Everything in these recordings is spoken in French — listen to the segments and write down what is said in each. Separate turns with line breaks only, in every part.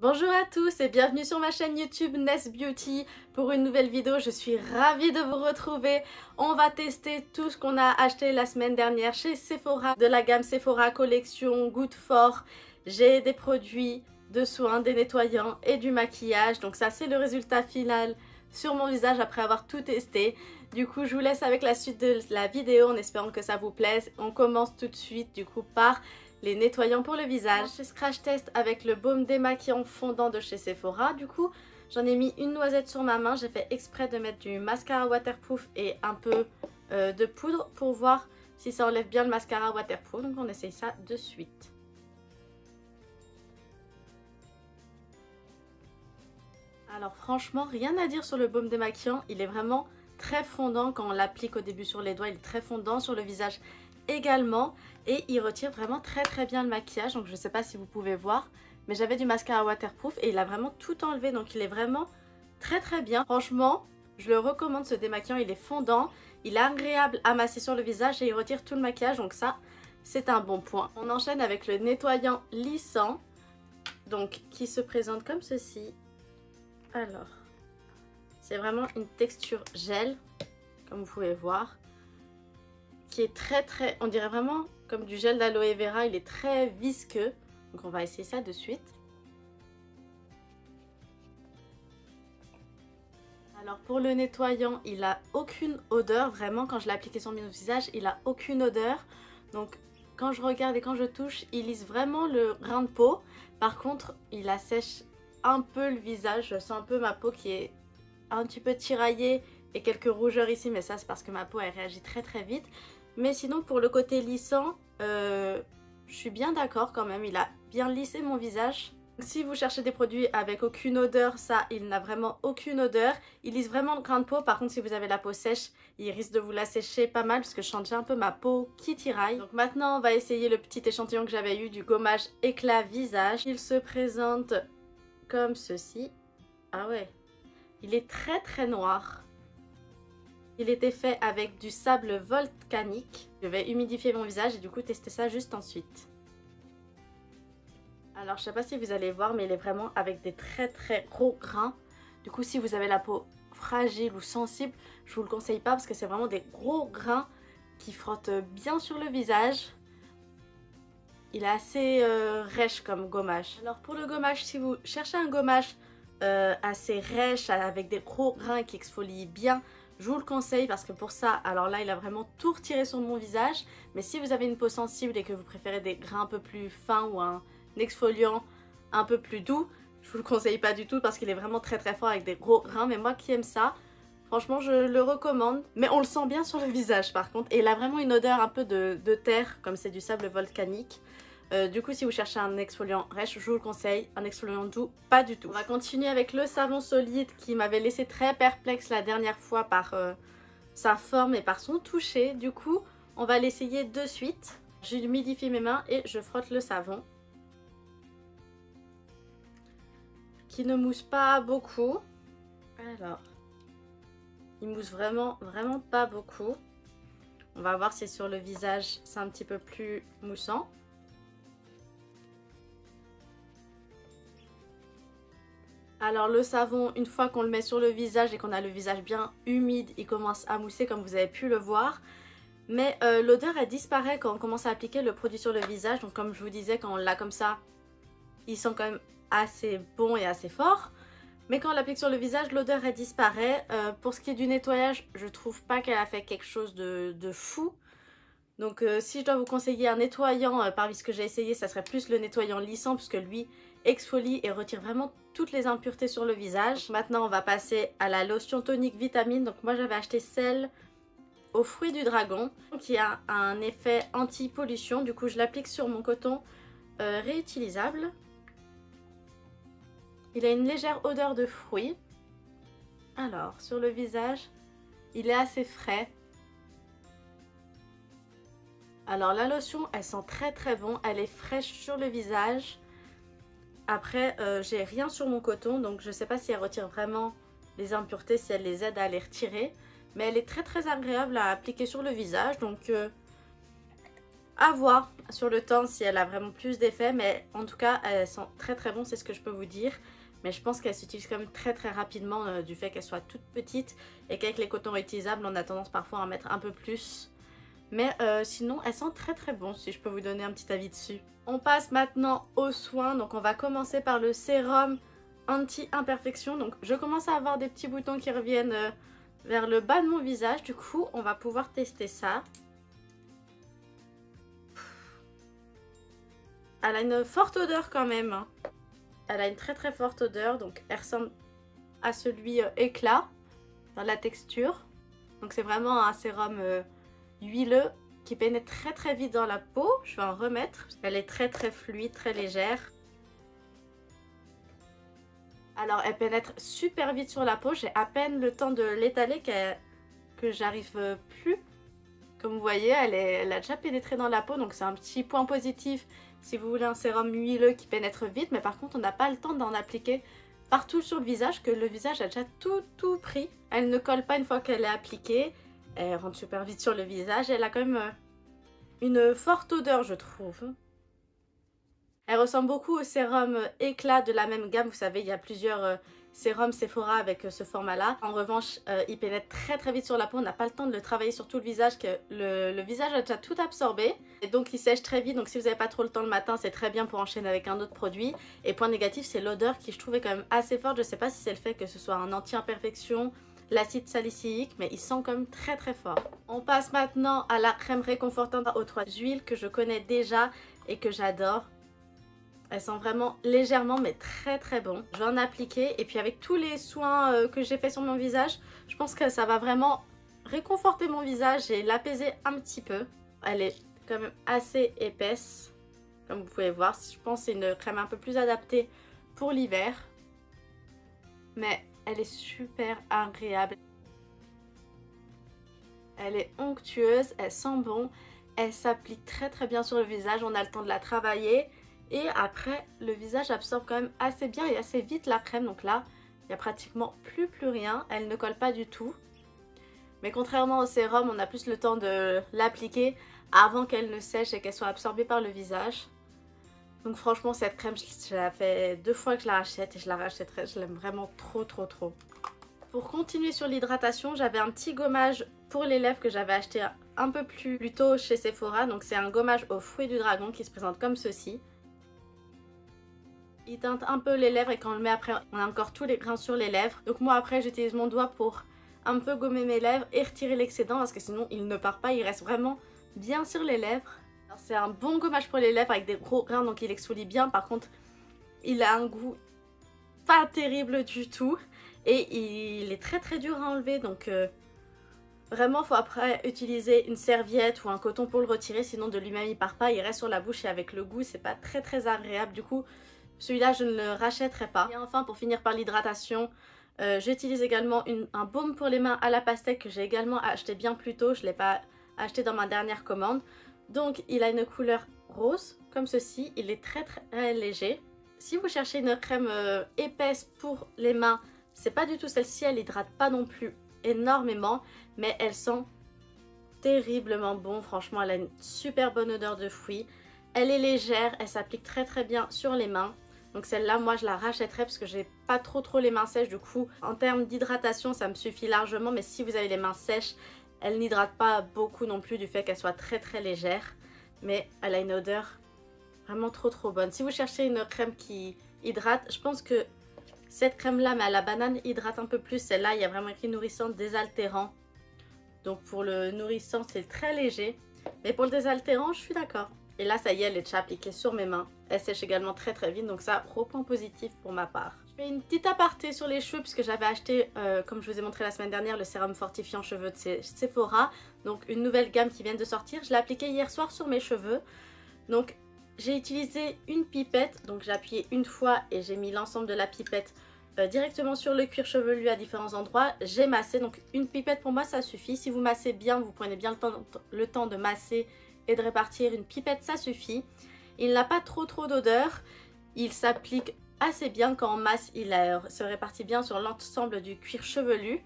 Bonjour à tous et bienvenue sur ma chaîne YouTube Ness Beauty pour une nouvelle vidéo. Je suis ravie de vous retrouver. On va tester tout ce qu'on a acheté la semaine dernière chez Sephora, de la gamme Sephora Collection Good For. J'ai des produits de soins, des nettoyants et du maquillage. Donc ça, c'est le résultat final sur mon visage après avoir tout testé. Du coup, je vous laisse avec la suite de la vidéo en espérant que ça vous plaise. On commence tout de suite du coup par les nettoyants pour le visage. Je scratch test avec le baume démaquillant fondant de chez Sephora. Du coup, j'en ai mis une noisette sur ma main. J'ai fait exprès de mettre du mascara waterproof et un peu de poudre pour voir si ça enlève bien le mascara waterproof. Donc on essaye ça de suite. Alors franchement, rien à dire sur le baume démaquillant. Il est vraiment très fondant quand on l'applique au début sur les doigts. Il est très fondant sur le visage également et il retire vraiment très bien le maquillage. Donc je ne sais pas si vous pouvez voir, mais j'avais du mascara waterproof et il a vraiment tout enlevé. Donc il est vraiment très bien. Franchement, je le recommande ce démaquillant. Il est fondant, il est agréable à masser sur le visage et il retire tout le maquillage. Donc ça, c'est un bon point. On enchaîne avec le nettoyant lissant, donc qui se présente comme ceci. Alors, c'est vraiment une texture gel, comme vous pouvez voir, qui est très, on dirait vraiment comme du gel d'aloe vera. Il est très visqueux, donc on va essayer ça de suite. Alors pour le nettoyant, il a aucune odeur, vraiment quand je l'ai appliqué sur mon visage, il a aucune odeur. Donc quand je regarde et quand je touche, il lisse vraiment le grain de peau. Par contre, il assèche un peu le visage, je sens un peu ma peau qui est un petit peu tiraillée et quelques rougeurs ici, mais ça c'est parce que ma peau elle réagit très vite. Mais sinon pour le côté lissant, je suis bien d'accord quand même, il a bien lissé mon visage. Si vous cherchez des produits avec aucune odeur, ça il n'a vraiment aucune odeur. Il lisse vraiment le grain de peau, par contre si vous avez la peau sèche, il risque de vous la sécher pas mal parce que je sens déjà un peu ma peau qui tiraille. Donc maintenant on va essayer le petit échantillon que j'avais eu du gommage éclat visage. Il se présente comme ceci. Ah ouais, il est très noir. Il était fait avec du sable volcanique. Je vais humidifier mon visage et du coup tester ça juste ensuite. Alors je sais pas si vous allez voir, mais il est vraiment avec des très gros grains. Du coup si vous avez la peau fragile ou sensible, je vous le conseille pas parce que c'est vraiment des gros grains qui frottent bien sur le visage. Il est assez rêche comme gommage. Alors pour le gommage, si vous cherchez un gommage assez rêche avec des gros grains qui exfolie bien, je vous le conseille parce que pour ça, alors là il a vraiment tout retiré sur mon visage. Mais si vous avez une peau sensible et que vous préférez des grains un peu plus fins ou un exfoliant un peu plus doux, je vous le conseille pas du tout parce qu'il est vraiment très fort avec des gros grains. Mais moi qui aime ça, franchement je le recommande. Mais on le sent bien sur le visage par contre. Et il a vraiment une odeur un peu de terre, comme c'est du sable volcanique. Du coup si vous cherchez un exfoliant rêche, je vous le conseille. Un exfoliant doux, pas du tout. On va continuer avec le savon solide qui m'avait laissé très perplexe la dernière fois par sa forme et par son toucher. Du coup on va l'essayer de suite. J'humidifie mes mains et je frotte le savon, qui ne mousse pas beaucoup. Alors, il mousse vraiment pas beaucoup. On va voir si sur le visage c'est un petit peu plus moussant. Alors le savon, une fois qu'on le met sur le visage et qu'on a le visage bien humide, il commence à mousser comme vous avez pu le voir. Mais l'odeur elle disparaît quand on commence à appliquer le produit sur le visage. Donc comme je vous disais, quand on l'a comme ça, il sent quand même assez bon et assez fort. Mais quand on l'applique sur le visage, l'odeur elle disparaît. Pour ce qui est du nettoyage, je trouve pas qu'elle a fait quelque chose de fou. Donc si je dois vous conseiller un nettoyant parmi ce que j'ai essayé, ça serait plus le nettoyant lissant puisque lui exfolie et retire vraiment toutes les impuretés sur le visage. Maintenant on va passer à la lotion tonique vitamine. Donc moi j'avais acheté celle aux fruits du dragon qui a un effet anti-pollution. Du coup je l'applique sur mon coton réutilisable. Il a une légère odeur de fruits. Alors sur le visage, il est assez frais. Alors la lotion elle sent très bon, elle est fraîche sur le visage. Après j'ai rien sur mon coton, donc je sais pas si elle retire vraiment les impuretés, si elle les aide à les retirer. Mais elle est très agréable à appliquer sur le visage, donc À voir sur le temps si elle a vraiment plus d'effet, mais en tout cas elles sont très très bon, c'est ce que je peux vous dire. Mais je pense qu'elle s'utilise quand même très très rapidement du fait qu'elle soit toute petite et qu'avec les cotons réutilisables on a tendance parfois à en mettre un peu plus. Mais sinon elles sont très très bon si je peux vous donner un petit avis dessus. On passe maintenant aux soins, donc on va commencer par le sérum anti-imperfection. Donc je commence à avoir des petits boutons qui reviennent vers le bas de mon visage, du coup on va pouvoir tester ça. Elle a une forte odeur quand même. Elle a une très très forte odeur, donc elle ressemble à celui éclat dans la texture. Donc c'est vraiment un sérum huileux qui pénètre très très vite dans la peau. Je vais en remettre. Elle est très très fluide, très légère. Alors elle pénètre super vite sur la peau. J'ai à peine le temps de l'étaler que j'arrive plus. Comme vous voyez, elle a déjà pénétré dans la peau, donc c'est un petit point positif si vous voulez un sérum huileux qui pénètre vite. Mais par contre, on n'a pas le temps d'en appliquer partout sur le visage, que le visage a déjà tout pris. Elle ne colle pas une fois qu'elle est appliquée. Elle rentre super vite sur le visage. Elle a quand même une forte odeur, je trouve. Elle ressemble beaucoup au sérum éclat de la même gamme. Vous savez, il y a plusieurs sérum Sephora avec ce format là. En revanche il pénètre très très vite sur la peau, on n'a pas le temps de le travailler sur tout le visage, que le visage a déjà tout absorbé et donc il sèche très vite. Donc si vous n'avez pas trop le temps le matin, c'est très bien pour enchaîner avec un autre produit. Et point négatif, c'est l'odeur qui je trouvais quand même assez forte. Je sais pas si c'est le fait que ce soit un anti-imperfection, l'acide salicylique, mais il sent quand même très très fort. On passe maintenant à la crème réconfortante aux 3 huiles que je connais déjà et que j'adore. Elles sont vraiment légèrement mais très très bon. Je vais en appliquer et puis avec tous les soins que j'ai fait sur mon visage, je pense que ça va vraiment réconforter mon visage et l'apaiser un petit peu. Elle est quand même assez épaisse, comme vous pouvez voir. Je pense que c'est une crème un peu plus adaptée pour l'hiver. Mais elle est super agréable. Elle est onctueuse, elle sent bon, elle s'applique très très bien sur le visage. On a le temps de la travailler. Et après, le visage absorbe quand même assez bien et assez vite la crème. Donc là, il n'y a pratiquement plus rien. Elle ne colle pas du tout. Mais contrairement au sérum, on a plus le temps de l'appliquer avant qu'elle ne sèche et qu'elle soit absorbée par le visage. Donc franchement, cette crème, je la fais 2 fois que je la rachète et je la rachèterai. Je l'aime vraiment trop. Pour continuer sur l'hydratation, j'avais un petit gommage pour les lèvres que j'avais acheté un peu plus tôt chez Sephora. Donc c'est un gommage aux fruits du dragon qui se présente comme ceci. Il teinte un peu les lèvres et quand on le met après, on a encore tous les grains sur les lèvres. Donc moi après, j'utilise mon doigt pour un peu gommer mes lèvres et retirer l'excédent parce que sinon il ne part pas, il reste vraiment bien sur les lèvres. C'est un bon gommage pour les lèvres avec des gros grains, donc il exfolie bien. Par contre, il a un goût pas terrible du tout et il est très dur à enlever. Donc vraiment, il faut après utiliser une serviette ou un coton pour le retirer, sinon de lui-même il part pas, il reste sur la bouche et avec le goût, c'est pas très agréable. Du coup, celui-là, je ne le rachèterai pas. Et enfin, pour finir par l'hydratation, j'utilise également un baume pour les mains à la pastèque que j'ai également acheté bien plus tôt. Je ne l'ai pas acheté dans ma dernière commande. Donc, il a une couleur rose, comme ceci. Il est très léger. Si vous cherchez une crème épaisse pour les mains, c'est pas du tout celle-ci. Elle hydrate pas non plus énormément, mais elle sent terriblement bon. Franchement, elle a une super bonne odeur de fruits. Elle est légère, elle s'applique très bien sur les mains. Donc celle-là, moi je la rachèterai parce que j'ai pas trop les mains sèches. Du coup, en termes d'hydratation, ça me suffit largement. Mais si vous avez les mains sèches, elle n'hydrate pas beaucoup non plus du fait qu'elle soit très légère. Mais elle a une odeur vraiment trop bonne. Si vous cherchez une crème qui hydrate, je pense que cette crème-là, mais à la banane, hydrate un peu plus. Celle-là, il y a vraiment écrit nourrissante, désaltérant. Donc pour le nourrissant, c'est très léger. Mais pour le désaltérant, je suis d'accord. Et là, ça y est, elle est déjà appliquée sur mes mains. Elle sèche également très vite, donc ça, gros point positif pour ma part. Je fais une petite aparté sur les cheveux, puisque j'avais acheté, comme je vous ai montré la semaine dernière, le sérum fortifiant cheveux de Sephora. Donc une nouvelle gamme qui vient de sortir. Je l'ai appliqué hier soir sur mes cheveux. Donc j'ai utilisé une pipette, donc j'ai appuyé une fois et j'ai mis l'ensemble de la pipette directement sur le cuir chevelu à différents endroits. J'ai massé, donc une pipette pour moi ça suffit. Si vous massez bien, vous prenez bien le temps de masser et de répartir, une pipette ça suffit. Il n'a pas trop d'odeur, il s'applique assez bien quand on masse, il se répartit bien sur l'ensemble du cuir chevelu.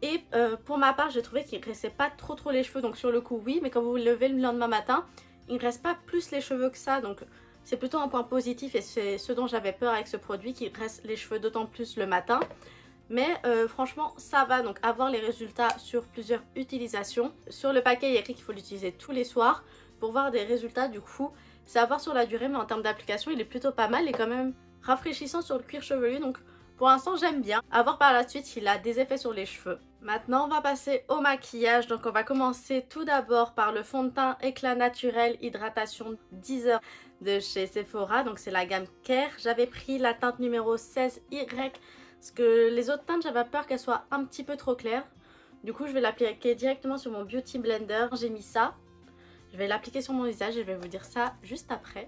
Et pour ma part, j'ai trouvé qu'il ne graissait pas trop les cheveux, donc sur le coup oui, mais quand vous vous levez le lendemain matin, il ne reste pas plus les cheveux que ça, donc c'est plutôt un point positif et c'est ce dont j'avais peur avec ce produit, qu'il reste les cheveux d'autant plus le matin. Mais franchement ça va, donc avoir les résultats sur plusieurs utilisations. Sur le paquet il y a écrit qu'il faut l'utiliser tous les soirs pour voir des résultats. Du coup c'est à voir sur la durée, mais en termes d'application il est plutôt pas mal et quand même rafraîchissant sur le cuir chevelu, donc pour l'instant j'aime bien. À voir par la suite s'il a des effets sur les cheveux. Maintenant on va passer au maquillage, donc on va commencer tout d'abord par le fond de teint éclat naturel hydratation 10 heures de chez Sephora, donc c'est la gamme Care. J'avais pris la teinte numéro 16Y parce que les autres teintes j'avais peur qu'elles soient un petit peu trop claires. Du coup je vais l'appliquer directement sur mon Beauty Blender. J'ai mis ça, je vais l'appliquer sur mon visage et je vais vous dire ça juste après.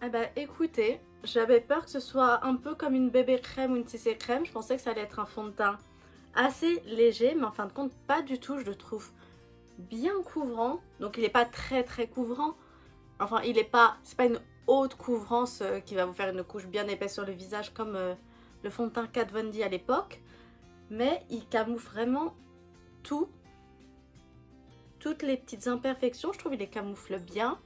Eh ben écoutez, j'avais peur que ce soit un peu comme une bébé crème ou une CC crème. Je pensais que ça allait être un fond de teint assez léger, mais en fin de compte pas du tout. Je le trouve bien couvrant, donc il n'est pas très couvrant. Enfin il est pas, c'est pas une haute couvrance qui va vous faire une couche bien épaisse sur le visage comme le fond de teint Kat Von D à l'époque, mais il camoufle vraiment tout, toutes les petites imperfections. Je trouve qu'il les camoufle bien.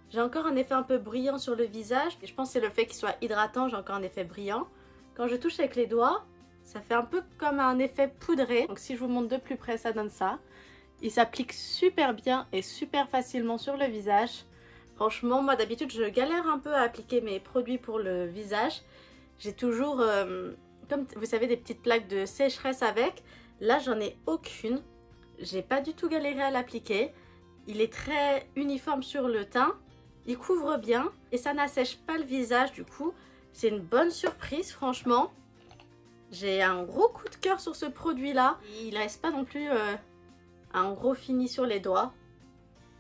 J'ai encore un effet un peu brillant sur le visage. Et je pense que c'est le fait qu'il soit hydratant, j'ai encore un effet brillant. Quand je touche avec les doigts, ça fait un peu comme un effet poudré. Donc si je vous montre de plus près, ça donne ça. Il s'applique super bien et super facilement sur le visage. Franchement, moi d'habitude, je galère un peu à appliquer mes produits pour le visage. J'ai toujours, comme vous savez, des petites plaques de sécheresse avec. Là, j'en ai aucune. J'ai pas du tout galéré à l'appliquer. Il est très uniforme sur le teint. Il couvre bien et ça n'assèche pas le visage, du coup c'est une bonne surprise franchement. J'ai un gros coup de cœur sur ce produit là. Il reste pas non plus un gros fini sur les doigts.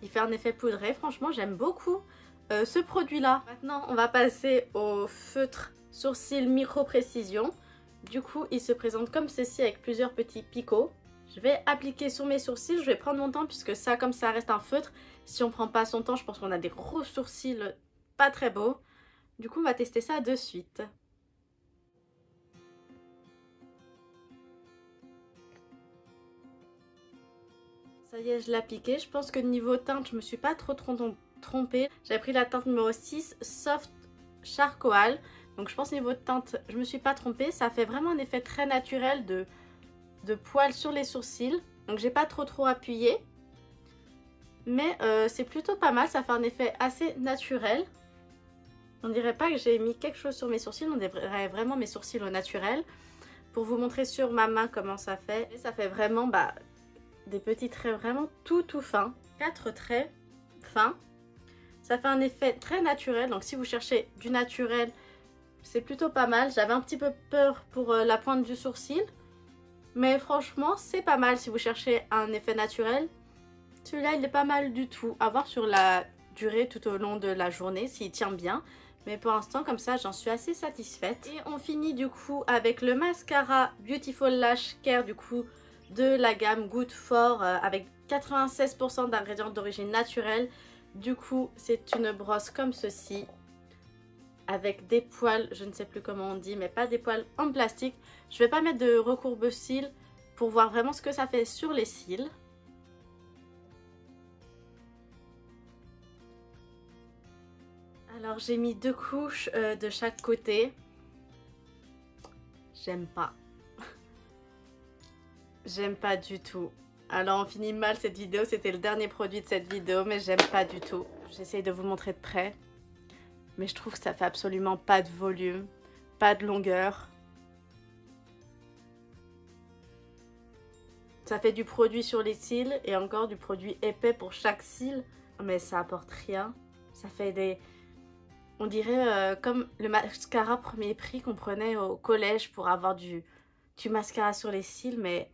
Il fait un effet poudré, franchement j'aime beaucoup ce produit là. Maintenant on va passer au feutre sourcil micro précision. Du coup il se présente comme ceci avec plusieurs petits picots. Je vais appliquer sur mes sourcils, je vais prendre mon temps puisque ça, comme ça reste un feutre, si on prend pas son temps, je pense qu'on a des gros sourcils pas très beaux. Du coup, on va tester ça de suite. Ça y est, je l'ai appliqué. Je pense que niveau teinte, je me suis pas trop trompée. J'avais pris la teinte numéro 6, Soft Charcoal. Donc je pense niveau teinte, je me suis pas trompée. Ça fait vraiment un effet très naturel de poils sur les sourcils, donc j'ai pas trop appuyé, mais c'est plutôt pas mal, ça fait un effet assez naturel. On dirait pas que j'ai mis quelque chose sur mes sourcils, on dirait vraiment mes sourcils au naturel. Pour vous montrer sur ma main comment ça fait, et ça fait vraiment des petits traits vraiment tout fins, 4 traits fins. Ça fait un effet très naturel, donc si vous cherchez du naturel, c'est plutôt pas mal. J'avais un petit peu peur pour la pointe du sourcil, mais franchement, c'est pas mal si vous cherchez un effet naturel. Celui-là, il est pas mal du tout. À voir sur la durée tout au long de la journée, s'il tient bien. Mais pour l'instant, comme ça, j'en suis assez satisfaite. Et on finit du coup avec le mascara Beautiful Lash Care du coup de la gamme Good For avec 96% d'ingrédients d'origine naturelle. Du coup, c'est une brosse comme ceci, avec des poils, je ne sais plus comment on dit, mais pas des poils en plastique. Je vais pas mettre de recourbe-cils pour voir vraiment ce que ça fait sur les cils. Alors j'ai mis 2 couches de chaque côté. J'aime pas. J'aime pas du tout. Alors on finit mal cette vidéo, c'était le dernier produit de cette vidéo, mais j'aime pas du tout. J'essaye de vous montrer de près. Mais je trouve que ça fait absolument pas de volume, pas de longueur. Ça fait du produit sur les cils et encore du produit épais pour chaque cil. Mais ça apporte rien. Ça fait des... On dirait comme le mascara premier prix qu'on prenait au collège pour avoir du mascara sur les cils. Mais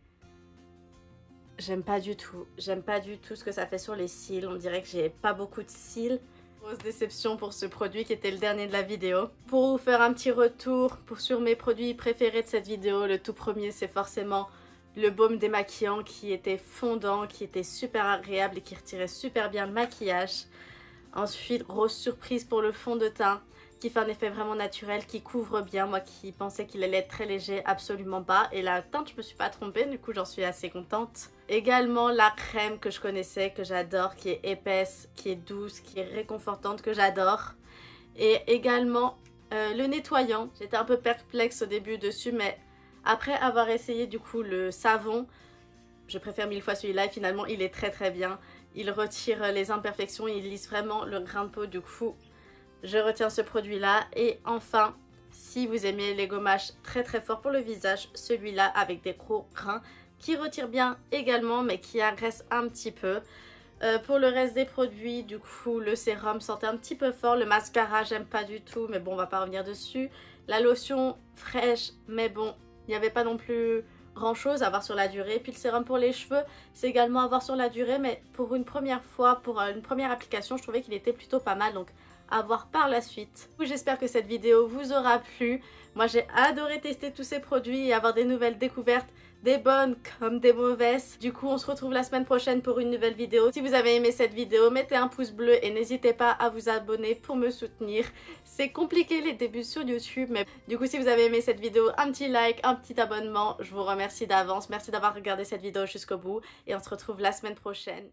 j'aime pas du tout. J'aime pas du tout ce que ça fait sur les cils. On dirait que j'ai pas beaucoup de cils. Grosse déception pour ce produit qui était le dernier de la vidéo. Pour vous faire un petit retour sur mes produits préférés de cette vidéo, le tout premier c'est forcément le baume démaquillant qui était fondant, qui était super agréable et qui retirait super bien le maquillage. Ensuite, grosse surprise pour le fond de teint qui fait un effet vraiment naturel, qui couvre bien. Moi qui pensais qu'il allait être très léger, absolument pas. Et la teinte, je me suis pas trompée, du coup j'en suis assez contente. Également la crème que je connaissais, que j'adore, qui est épaisse, qui est douce, qui est réconfortante, que j'adore. Et également le nettoyant. J'étais un peu perplexe au début dessus, mais après avoir essayé du coup le savon, je préfère 1000 fois celui-là et finalement il est très très bien. Il retire les imperfections, il lisse vraiment le grain de peau, du coup je retiens ce produit-là. Et enfin, si vous aimez les gommages très très forts pour le visage, celui-là avec des gros grains qui retire bien également mais qui agresse un petit peu. Pour le reste des produits, du coup le sérum sentait un petit peu fort, le mascara j'aime pas du tout mais bon on va pas revenir dessus. La lotion fraîche mais bon il n'y avait pas non plus grand chose à voir sur la durée. Puis le sérum pour les cheveux c'est également à voir sur la durée mais pour une première fois, pour une première application je trouvais qu'il était plutôt pas mal, donc à voir par la suite. J'espère que cette vidéo vous aura plu. Moi j'ai adoré tester tous ces produits et avoir des nouvelles découvertes, des bonnes comme des mauvaises. Du coup on se retrouve la semaine prochaine pour une nouvelle vidéo. Si vous avez aimé cette vidéo, mettez un pouce bleu et n'hésitez pas à vous abonner pour me soutenir. C'est compliqué les débuts sur YouTube, mais du coup si vous avez aimé cette vidéo, un petit like, un petit abonnement, je vous remercie d'avance. Merci d'avoir regardé cette vidéo jusqu'au bout et on se retrouve la semaine prochaine.